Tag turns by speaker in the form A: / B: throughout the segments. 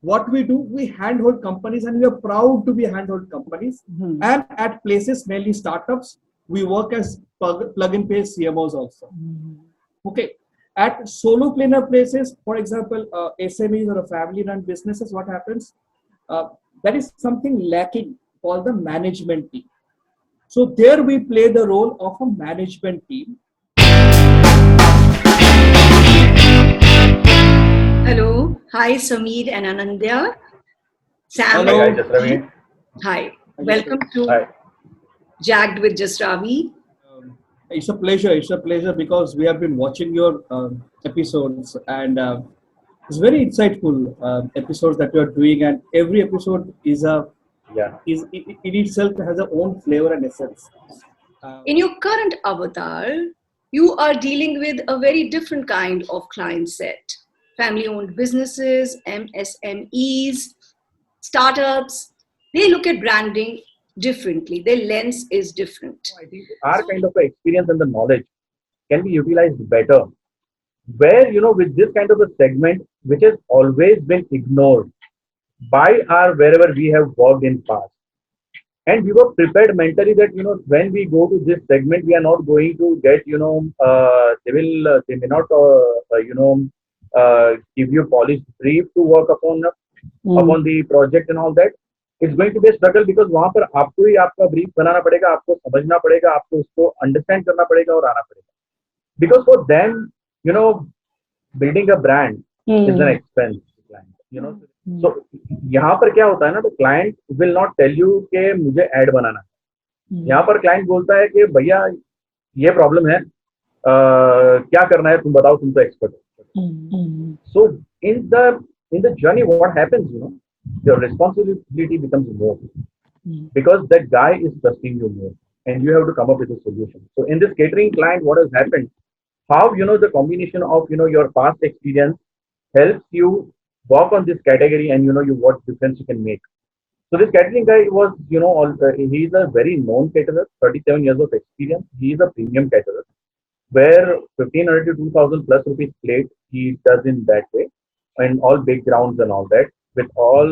A: what we do, we handhold companies, and we are proud to be handhold companies. And at places, mainly startups, we work as plug and play CMOs also. Okay. At solopreneur places, for example, SMEs or a family-run businesses, what happens? There is something lacking called the management team. So there we play the role of a management team.
B: Hello. Hi, Sameer and Anandya. Sam.
A: Hello.
C: Hi, Just Ravi.
B: Hi. Welcome to
C: Hi.
B: Jagged with Just Ravi.
A: It's a pleasure. It's a pleasure because we have been watching your episodes, and it's very insightful episodes that you are doing. And every episode is
C: Yeah.
A: in itself has a own flavor and essence.
B: In your current avatar, you are dealing with a very different kind of client set. Family-owned businesses, MSMEs, startups, they look at branding differently. Their lens is different.
C: I think our kind of experience and the knowledge can be utilized better. Where, with this kind of a segment, which has always been ignored by our wherever we have worked in past. And we were prepared mentally that, when we go to this segment, we are not going to get, they may not, give you polished brief to work upon the project and all that. It's going to be a struggle because वहाँ पर आपको ही आपका brief बनाना पड़ेगा, आपको समझना पड़ेगा, आपको उसको understand करना पड़ेगा और आना पड़ेगा. Because for them, building a brand is an expense. So यहाँ पर क्या होता है ना, तो client will not tell you कि मुझे ad बनाना है. यहाँ पर client बोलता है कि भैया ये problem है, क्या करना है तुम बताओ, तुम तो expert हो. So in the journey, what happens, your responsibility becomes more because that guy is trusting you more, and you have to come up with a solution. So in this catering client, what has happened? How the combination of your past experience helps you work on this category, and what difference you can make. So this catering guy was he's a very known caterer, 37 years of experience. He is a premium caterer where 1,500 to 2,000 plus rupees plate he does in that way, and all big grounds and all that, with all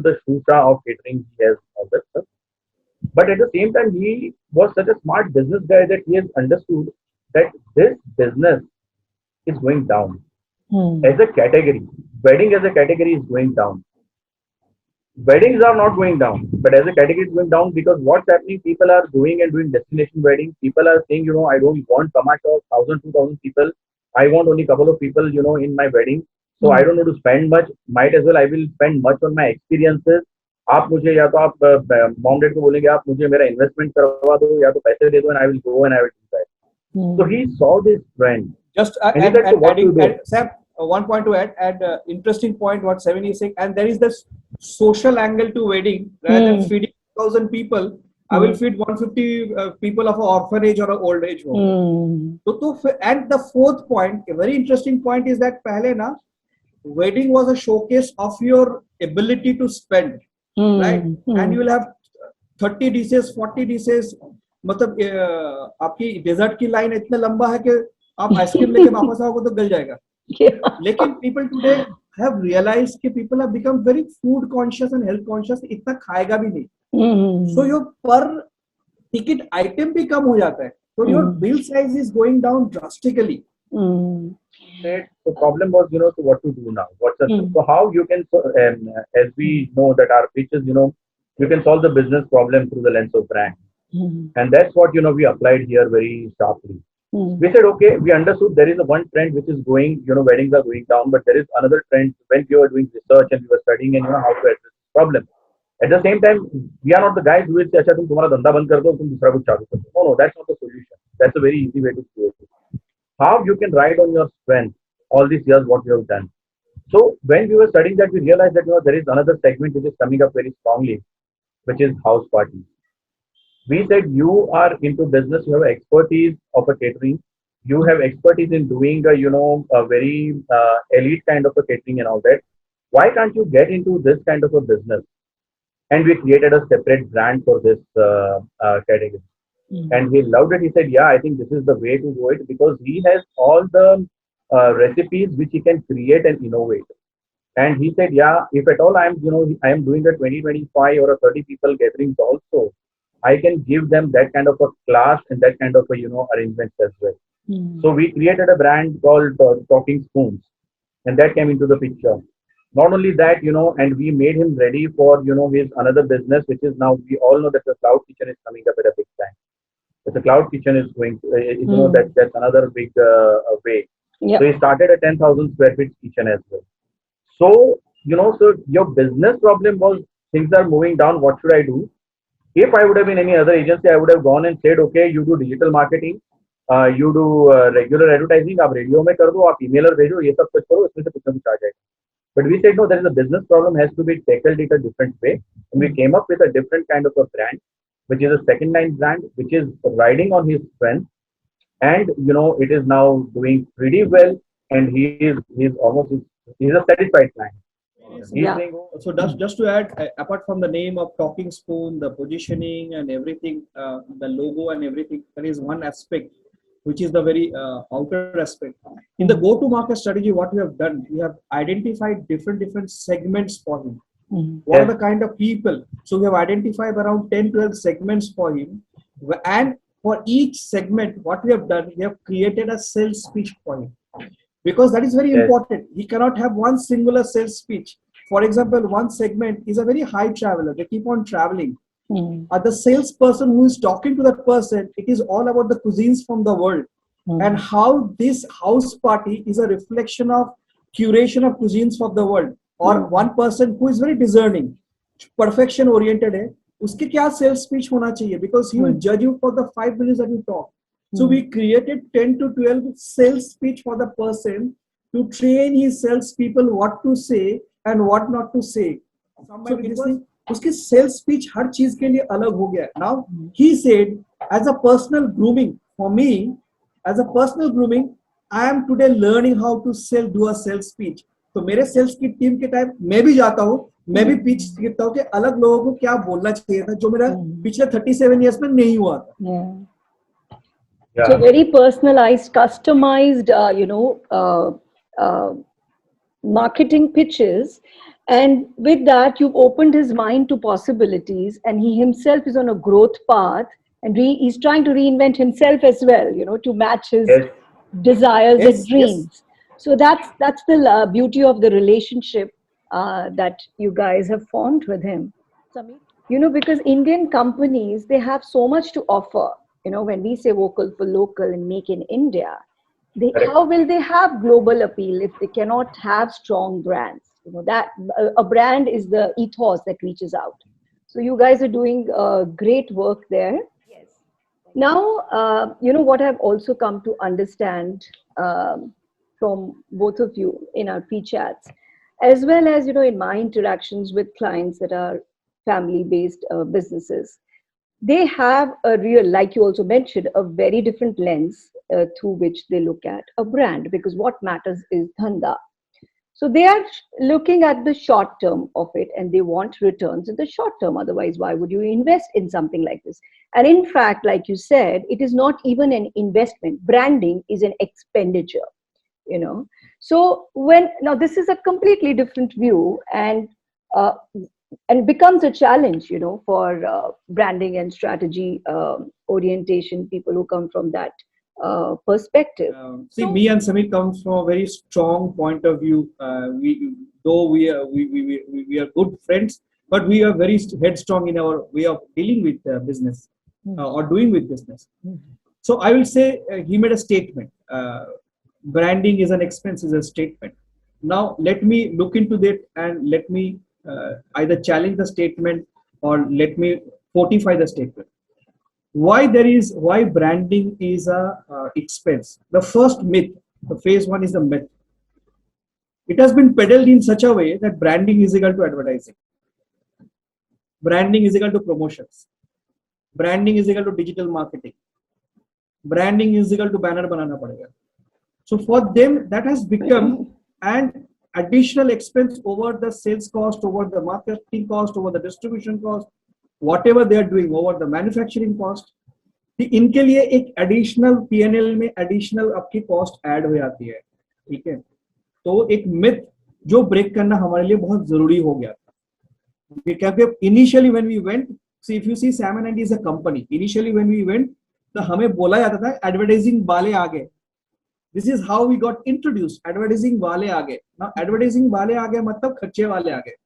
C: the shusha of catering he has, all that stuff. But at the same time, he was such a smart business guy that he has understood that this business is going down as a category. Wedding as a category is going down. Weddings are not going down, but as a category is going down because what's happening, people are going and doing destination weddings. People are saying, I don't want tamasha of 1,000, 2,000 people. I want only couple of people, in my wedding. So I don't know to spend much. Might as well I will spend much on my experiences. आप मुझे या तो आप mom dad को बोलेंगे आप मुझे मेरा इन्वेस्टमेंट करवा दो या तो पैसे दे दो and I will go and I will do that. So he saw this trend.
A: Just
C: and he said, so what to do?
A: Sam, one point to add interesting point what Seven is saying, and there is this social angle to wedding. Rather than feeding 1,000 people, I will feed 150 people of an orphanage or an old age home. And the fourth point, a very interesting point, is that पहले ना wedding was a showcase of your ability to spend, right? And you will have 30 dishes, 40 dishes. मतलब आपकी desert की line इतना लंबा है कि आप आइसक्रीम लेके वापस आओगे तो गल जाएगा. लेकिन people today have realized कि people have become very food conscious and health conscious. इतना खाएगा भी नहीं. So your per ticket item भी कम हो जाता है. So your bill size is going down drastically.
C: The problem was, so what to do now? So how you can, as we know that our pitches, you can solve the business problem through the lens of brand. And that's what, we applied here very sharply. We said, okay, we understood there is a one trend which is going, weddings are going down, but there is another trend when we were doing research and we were studying and, how to address this problem. At the same time, we are not the guys who will say, अच्छा तुम तुम्हारा धंधा बंद कर दो, तुम दूसरा कुछ चालू कर दो. No, that's not the solution. That's a very easy way to do it. How you can ride on your strength all these years what you have done. So when we were studying that, we realized that there is another segment which is coming up very strongly, which is house parties. We said you are into business, you have expertise of a catering, you have expertise in doing a very elite kind of a catering and all that. Why can't you get into this kind of a business? And we created a separate brand for this category. And he loved it. He said, yeah, I think this is the way to do it because he has all the recipes which he can create and innovate. And he said, yeah, if at all I am doing a 20, 25 or a 30 people gatherings also, I can give them that kind of a class and that kind of a, arrangements as well. So we created a brand called Talking Spoons, and that came into the picture. Not only that, and we made him ready for, his another business, which is now we all know that the cloud kitchen is coming up at a big time. But the cloud kitchen is going, that's another big way.
D: Yeah.
C: So he started a 10,000 square feet kitchen as well. So, so your business problem was things are moving down. What should I do? If I would have been any other agency, I would have gone and said, okay, you do digital marketing, you do regular advertising, आप radio में कर दो, आप ईमेलर भेजो, ये सब कुछ करो, इसमें से कुछ ना कुछ आ जाएगा. But we said no, there is a business problem has to be tackled in a different way, and we came up with a different kind of a brand, which is a second line brand, which is riding on his strength, and it is now doing pretty well, and he's a satisfied client. He's
D: Yeah.
C: saying, oh,
A: So just to add, apart from the name of Talking Spoon, the positioning and everything, the logo and everything, there is one aspect which is the very outer aspect. In the go-to-market strategy, what we have done, we have identified different segments for him. What are the kind of people? So we have identified around 10-12 segments for him, and for each segment, what we have done, we have created a sales speech for him. Because that is very
C: Yes.
A: important. He cannot have one singular sales speech. For example, one segment is a very high traveler. They keep on traveling. The salesperson who is talking to that person, it is all about the cuisines from the world and how this house party is a reflection of curation of cuisines from the world. Or one person who is very discerning, perfection oriented है, उसके क्या sales speech होना चाहिए? Because he will judge you for the 5 minutes that you talk. So we created 10 to 12 sales speech for the person to train his sales people what to say and what not to say. So because उसकी sales speech हर चीज के लिए अलग हो गया. Now he said, as a personal grooming for me, as a personal grooming, I am today learning how to do a sales speech. तो मेरे sales की टीम के टाइम मैं भी जाता हूँ, मैं भी पिच सीखता हूँ कि अलग लोगों को क्या बोलना चाहिए था जो मेरा पिछले 37 years में नहीं हुआ था.
D: Yeah.
C: yeah.
D: So very personalized, customized, marketing pitches. And with that, you've opened his mind to possibilities, and he himself is on a growth path, and he's trying to reinvent himself as well, to match his
C: Yes.
D: desires
A: Yes,
D: and dreams. So that's the beauty of the relationship that you guys have formed with him. Because Indian companies, they have so much to offer. When we say vocal for local and make in India, how will they have global appeal if they cannot have strong brands? That a brand is the ethos that reaches out. So you guys are doing great work there. Yes. Now, what I've also come to understand from both of you in our pre-chats, as well as, in my interactions with clients that are family-based businesses, they have a real, like you also mentioned, a very different lens through which they look at a brand, because what matters is dhanda. So they are looking at the short term of it, and they want returns in the short term. Otherwise, why would you invest in something like this? And in fact, like you said, it is not even an investment. Branding is an expenditure, So now this is a completely different view, and becomes a challenge, for branding and strategy orientation, people who come from that perspective.
A: See, me and Samir comes from a very strong point of view. We are good friends, but we are very headstrong in our way of dealing with business or doing with business. So I will say he made a statement. Branding is an expense, is a statement. Now let me look into that and let me either challenge the statement or let me fortify the statement. Why branding is a expense? The first myth, the phase one is the myth. It has been peddled in such a way that branding is equal to advertising. Branding is equal to promotions. Branding is equal to digital marketing. Branding is equal to banner banana padega. So for them, that has become an additional expense over the sales cost, over the marketing cost, over the distribution cost, whatever they are doing, over the manufacturing cost. इनके लिए एक additional PNL में additional आपकी cost add हो जाती है. ठीक है, तो एक मिथ जो ब्रेक करना हमारे लिए बहुत जरूरी हो गया था। क्योंकि initially when we went, see if you see Sam & Andy is a company, initially when we went तो हमें बोला जाता था एडवर्टाइजिंग वाले आ गए। This is how we got introduce, advertising वाले आ गए। नाउ एडवर्टाइजिंग वाले आ गए मतलब खर्चे वाले आ गए।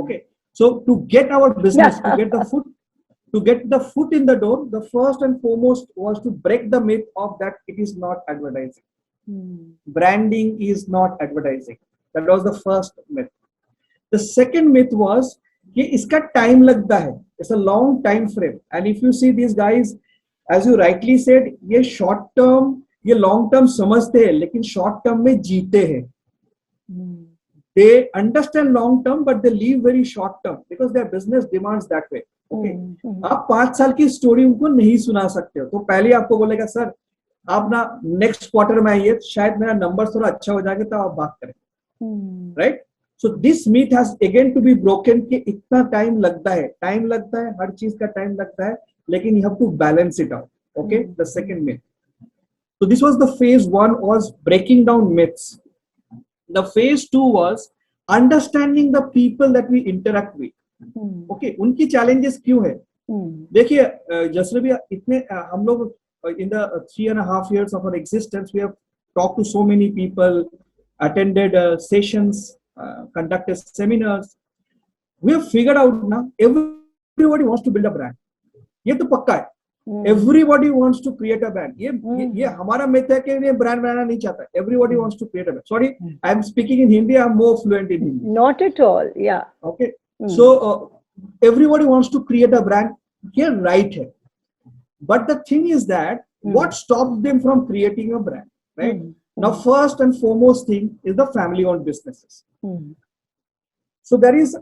A: Okay, so to get our business, to get the foot in the door, the first and foremost was to break the myth of that it is not advertising. Branding is not advertising. That was the first myth. The second myth was कि इसका time लगता है. It's a long time frame. And if you see these guys, as you rightly said, ये short term, ये long term समझते हैं, लेकिन short term में जीते हैं. They understand long term, but they leave very short term because their business demands that way. Okay, आप 5 साल की स्टोरी उनको नहीं सुना सकते हो, तो पहले आपको बोलेगा सर आप ना नेक्स्ट क्वार्टर में आइए, शायद मेरा नंबर थोड़ा अच्छा हो जाएगा तो आप बात करें, right? So this myth has again to be broken कि इतना टाइम लगता है, हर चीज का टाइम लगता है, लेकिन you have to balance it out. Okay, the second myth. So this was the phase 1, was breaking down myths. The phase 2 was understanding the people that we interact with. Okay, उनकी challenges क्यों है? देखिए जैसे भी इतने हम लोग in the 3.5 years of our existence, we have talked to so many people, attended sessions, conducted seminars. We have figured out now everybody wants to build a brand. ये तो पक्का है. Everybody wants to create a brand. ये हमारा myth है कि ये brand बनाना नहीं चाहता. Everybody wants to create a brand. Sorry, I am speaking in Hindi. I am more fluent in Hindi.
D: Not at all. Yeah.
A: Okay. So everybody wants to create a brand. Here, right here. But the thing is that what stops them from creating a brand, right? Now, first and foremost thing is the family-owned businesses. So there is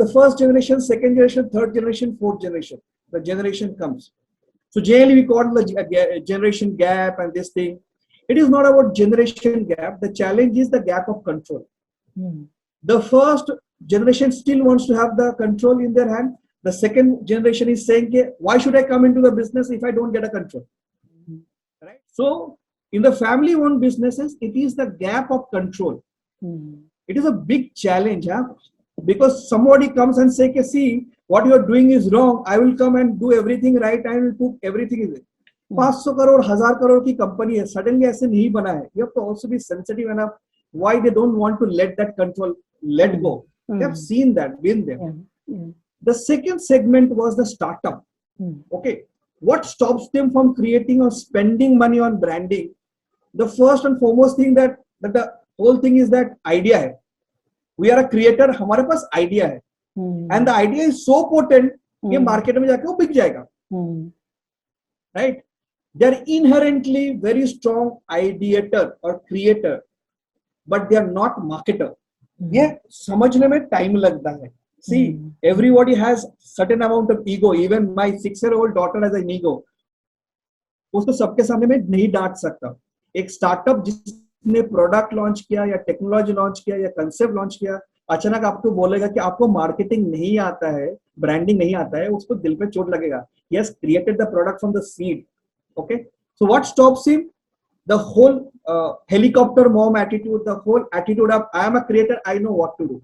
A: the first generation, second generation, third generation, fourth generation. The generation comes. So generally we call the generation gap and this thing. It is not about generation gap. The challenge is the gap of control. The first generation still wants to have the control in their hand. The second generation is saying, why should I come into the business if I don't get a control? Right? So in the family-owned businesses, it is the gap of control. It is a big challenge, because somebody comes and say, see, what you are doing is wrong. I will come and do everything right. I will put everything in it. 500 crore, 1000 crore की company है. Suddenly ऐसे नहीं बना है. You have to also be sensitive enough why they don't want to let that control let go. They have seen that, been there. The second segment was the startup. Okay, what stops them from creating or spending money on branding? The first and foremost thing that the whole thing is that idea है. We are a creator. हमारे पास idea है. And the idea is so potent कि market में जाके वो बिक जाएगा. Right? They are inherently very strong ideator or creator, but they are not marketer. ये समझने में time लगता है. See, everybody has certain amount of ego. Even my 6-year-old daughter has an ego. उसको सबके सामने में नहीं डांट सकता. एक startup जिसने product launch किया या technology launch किया या concept launch किया, अचानक आपको बोलेगा कि आपको मार्केटिंग नहीं आता है, ब्रांडिंग नहीं आता है, उसको दिल पे चोट लगेगा. He has created the product from the seed. Okay, so what stops him? The whole helicopter mom attitude, the whole attitude of I am a creator, I know what to do.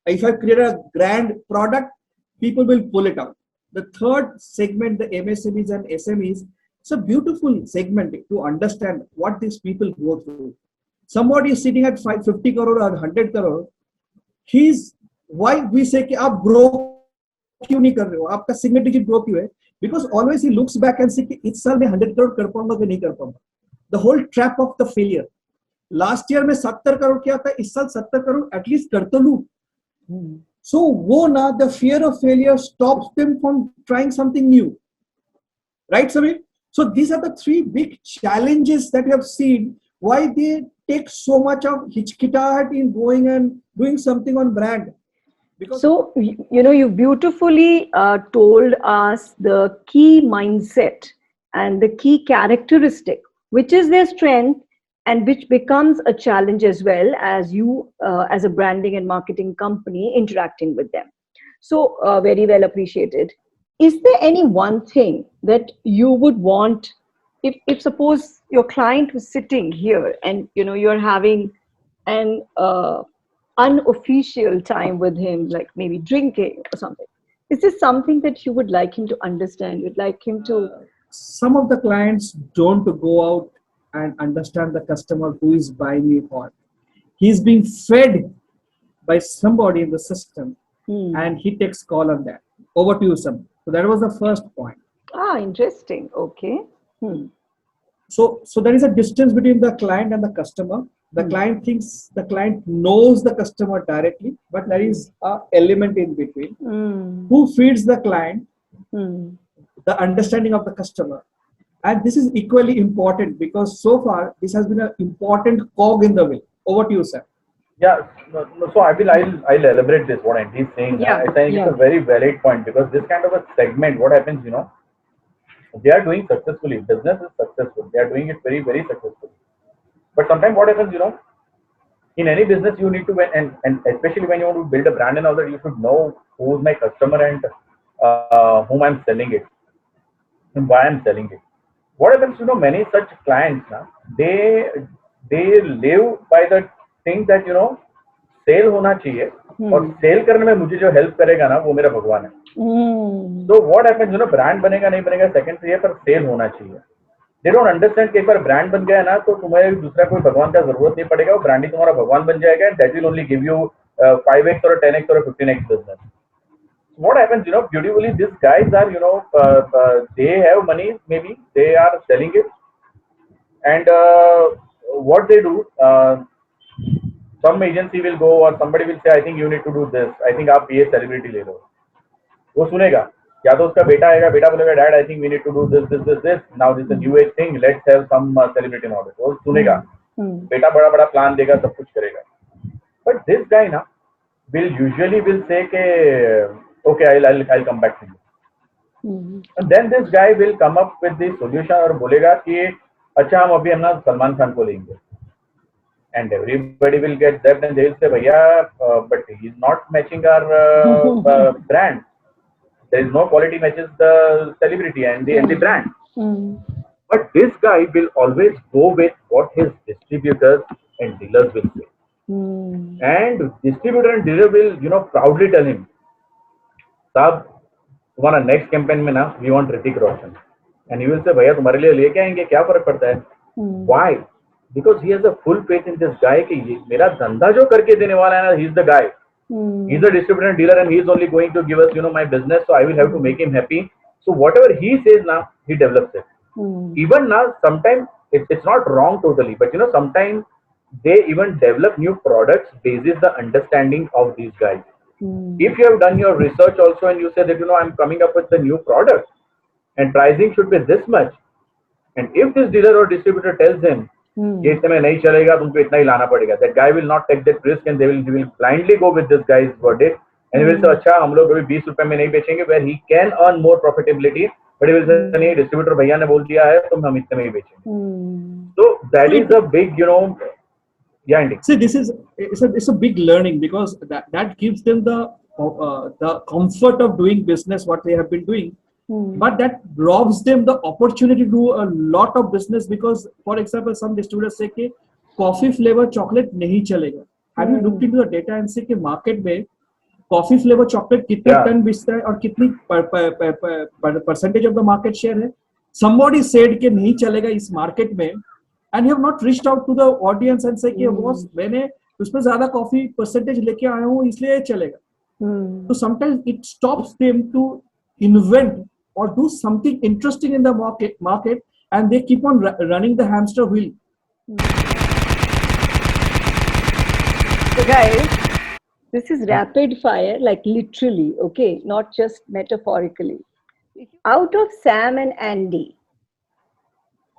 A: If I create a grand product, people will pull it out. The third segment, the MSMEs and SMEs, it's a beautiful segment to understand what these people go through. Somebody is sitting at 50 crore or 100 crore. He's why we say कि आप grow क्यों नहीं कर रहे हो, आपका single digit grow क्यों है? Because always he looks back and say कि इस साल में 100 करोड़ कर पाऊंगा कि नहीं कर पाऊंगा. The whole trap of the failure. Last year में 70 करोड़ किया था, इस साल 70 करोड़ एटलीस्ट कर तो लूं. So वो ना, the fear of failure stops them from trying something new. Right, Samir? So these are the 3 big challenges that we have seen why they take so much of hitchkitat in going and doing something on brand. Because
D: so, you beautifully told us the key mindset and the key characteristic, which is their strength and which becomes a challenge as well as you, as a branding and marketing company, interacting with them. So, very well appreciated. Is there any one thing that you would want, if suppose your client was sitting here and you're having an unofficial time with him, like maybe drinking or something? Is this something that you would like him to understand? You'd like him to?
A: Some of the clients don't go out and understand the customer who is buying me what. He's being fed by somebody in the system, and he takes call on that. Over to you, Sam. So that was the first point.
D: Ah, interesting. Okay.
A: So there is a distance between the client and the customer. The client thinks the client knows the customer directly, but there is a element in between. Who feeds the client? The understanding of the customer. And this is equally important because so far this has been an important cog in the wheel. Over to you, sir.
C: Yeah, so I'll elaborate this what Andy is saying.
D: Yeah,
C: I think it's a very valid point because this kind of a segment, what happens, they are doing successfully. Business is successful. They are doing it very, very successfully. But sometimes what happens, in any business you need to, and especially when you want to build a brand and all that, you should know who is my customer and whom I'm selling it and why I'm selling it. What happens, many such clients, they live by the thing that, sale होना चाहिए और cell करने में मुझे जो help करेगा ना वो मेरा भगवान है. So what happens, ब्रांड बनेगा नहीं बनेगा सेकेंडरी है, पर सेल होना चाहिए. They don't understand कि एक बार ब्रांड बन गया ना तो तुम्हें दूसरा कोई भगवान का जरूरत नहीं पड़ेगा, वो ब्रांड ही तुम्हारा भगवान बन जाएगा and that will only give you 5x or 10x or 15x business. What happens, beautifully, these guys are, they have money, maybe they are selling it, and what they do, some agency will go or somebody will say, I think you need to do this. I think आप ये celebrity ले लो. वो सुनेगा. या तो उसका बेटा आएगा, बेटा बोलेगा, Dad, I think we need to do this. Now this is a new age thing. Let's have some celebrity model. वो सुनेगा. बेटा बड़ा प्लान देगा, सब कुछ करेगा. But this guy ना will usually say के okay, I'll come back to you. And then this guy will come up with the solution और बोलेगा कि अच्छा हम अभी ना सलमान खान को लेंगे. And everybody will get that and they will say, Bhaiya, but he is not matching our brand. There is no quality matches the celebrity and the brand. But this guy will always go with what his distributors and dealers will say. And distributor and dealer will, proudly tell him, Sab, तुम्हारा next campaign में ना, we want Hrithik Roshan. And he will say, भैया तुम्हारे लिए लेके आएंगे, क्या फर्क पड़ता है? Why? Because he has a full faith in this guy कि ये मेरा धंधा जो करके देने वाला है ना, he's the guy. He's a distributor and dealer and he's only going to give us, my business, so I will have to make him happy. So whatever he says now, he develops it. Even now, sometimes it's not wrong totally, but sometimes they even develop new products based on the understanding of these guys. If you have done your research also and you say that, I'm coming up with a new product and pricing should be this much. And if this dealer or distributor tells him, ये इतने में नहीं चलेगा, तुमको इतना ही लाना पड़ेगा, that guy will not take that risk and he will blindly go with this guy's verdict and he will say, अच्छा हम लोग अभी 20 रुपए में नहीं बेचेंगे, where he can earn more profitability, but he will say नहीं, distributor भैया ने बोल दिया है तो हम इतने में ही बेचेंगे. So that is a big, yeah, Andy.
A: See, it's a big learning because that gives them the comfort of doing business what they have been doing. But that robs them the opportunity to do a lot of business because, for example, some distributors say कि coffee flavor chocolate नहीं चलेगा. Have you looked into the data and say कि market में coffee flavor chocolate कितने ton बिकता है और कितनी percentage of the market share है? Somebody said कि नहीं चलेगा इस market में, and you have not reached out to the audience and say कि boss मैंने उसमें ज़्यादा coffee percentage लेके आया हूँ इसलिए ये चलेगा. So sometimes it stops them to invent or do something interesting in the market and they keep on running the hamster wheel.
D: So guys, this is rapid fire, like literally, okay, not just metaphorically. Out of Sam and Andy,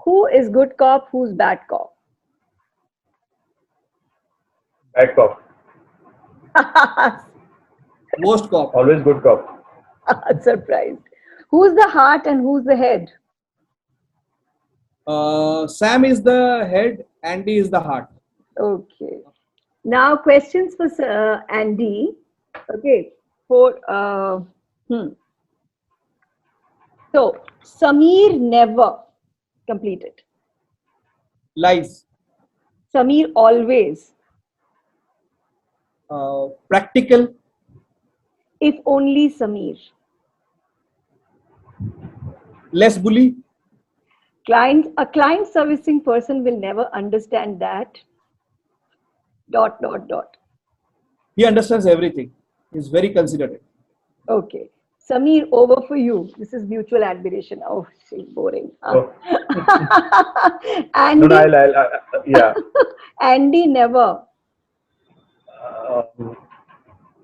D: who is good cop, who's bad cop?
C: Bad cop.
A: Worst cop.
C: Always good cop.
D: Surprised. Who's the heart and who's the head?
A: Sam is the head, Andy is the heart.
D: Okay. Now questions for Andy. Okay. For So Sameer never completed.
A: Lies.
D: Sameer always.
A: practical,
D: If only Sameer.
A: less bully.
D: A client servicing person will never understand that. ...
A: He understands everything. He's very considerate.
D: Okay. Sameer, over for you. This is mutual admiration. Oh, she's boring.
C: So,
D: Andy,
C: no, yeah,
D: Andy never.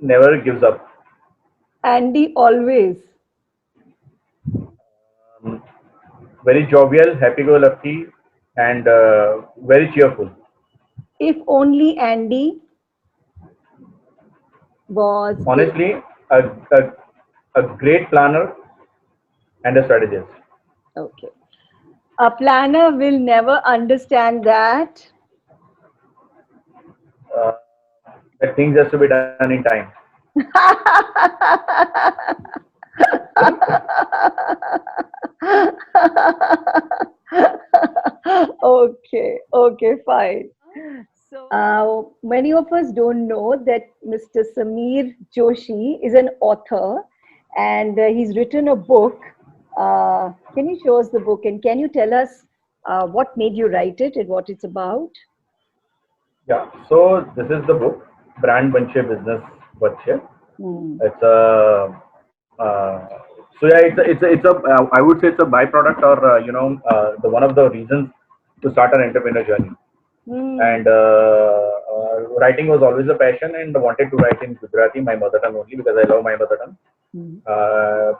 C: never gives up.
D: Andy always.
C: Very jovial, happy-go-lucky, and very cheerful.
D: If only Andy was...
C: Honestly, a, a, a great planner and a strategist.
D: Okay. A planner will never understand that.
C: Uh, that things has to be done in time.
D: Okay, fine. So, many of us don't know that Mr. Sameer Joshi is an author, and he's written a book. Can you show us the book, and can you tell us what made you write it and what it's about?
C: Yeah. So this is the book, Brand Banche Business Banche.
D: Hmm.
C: It's a so yeah, it's a I would say it's a byproduct, or the one of the reasons to start an entrepreneur journey.
D: Hmm.
C: And writing was always a passion, and I wanted to write in Gujarati, my mother tongue only, because I love my mother tongue.
D: Hmm.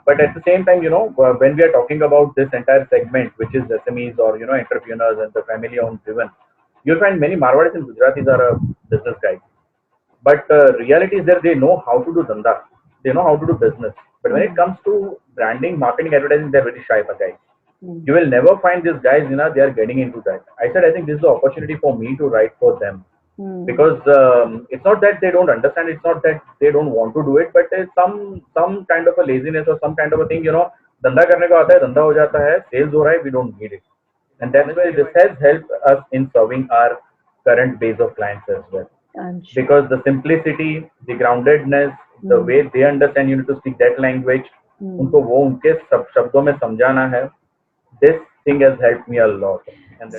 C: But at the same time, when we are talking about this entire segment, which is SMEs or entrepreneurs and the family-owned driven, you'll find many Marwadis and Gujaratis are business guys. But reality is that they know how to do dhanda, they know how to do business. But when it comes to branding, marketing, advertising, they're very shy guys. You will never find these guys, they are getting into that. I said, I think this is the opportunity for me to write for them. Because it's not that they don't understand, it's not that they don't want to do it, but there's some kind of a laziness or some kind of a thing, धंधा करने को आता है, धंधा हो जाता है, sales हो रहा है, we don't need it. And that's why this has helped us in serving our current base of clients as well.
D: Sure.
C: Because the simplicity, the groundedness, the way they understand, you need to speak that language, उनको वो उनके शब्दों में समझाना है. This thing has helped me a lot.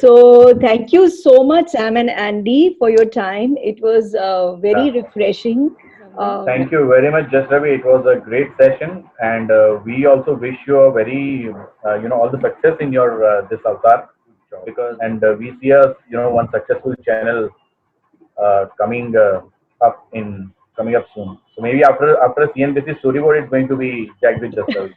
D: So thank you so much, Sam and Andy, for your time. It was very refreshing.
C: Thank you very much, Just Ravi. It was a great session, and we also wish you a very, all the success in your this avatar. Because we see one successful channel coming up soon. So maybe after CNBC storyboard, it's going to be Jack with Just Ravi.